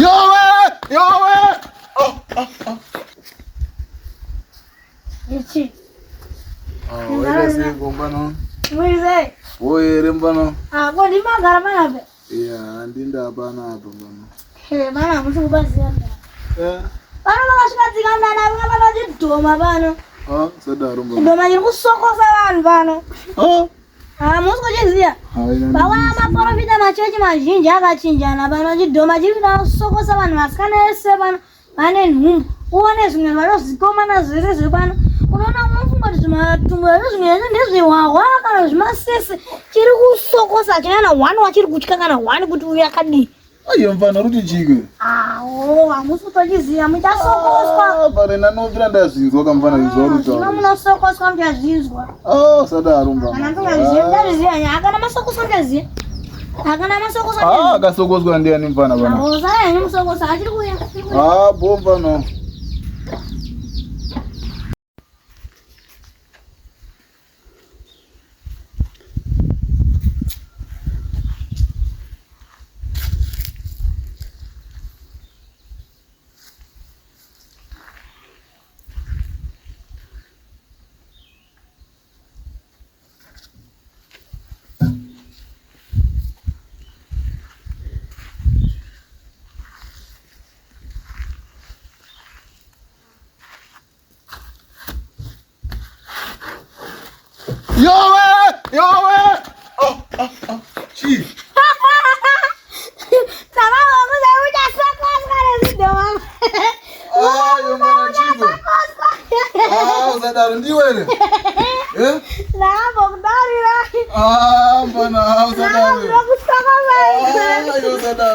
Yowe. Ichi. Wewe si gombano. Mwize. Wewe mbano. Kwa ni magara mana be. Yeah, ndinda hapana hapo mbano. Mana mtu basi hapa. Bana mashika tiganda na bana jidoma bana. Sada rumba. Doma ni kusokosa bana bana. Musko jizia. Bawa maporo vita machechi majinja akachinjana bana jidoma jivita kusokosa bana maskana ese bana. Bane nungu. Uone zingine balo zikoma na zile bana. Unaona mfunga tumatumba zingine ndizo wawaka na masese. Chiri kusokosa chana wanu wachiri kuchikanga na wani kuti uyakadi. Ayo mfana ruti chike. Amusu tojizia muita sokoswa. Pare na novira ndazinzwa kamfana izoro to. Chino muno sokoswa mbyazizwa. Sada rumba. Anantonga ziyendalizia nyaka na masokoswa mbyazia. Akana masokoswa mbyazia. Kasokoswa ndiani mfana bana. Zaya ni musokoswa achiri kuya. Bomba no. Yowe! Chi! Sama wangu saya udah sokoswa ndio. Yo mwana chigo. Sada ndiwele. Na bogdari la. Mbana sada. Na bogdari la. Yo sada.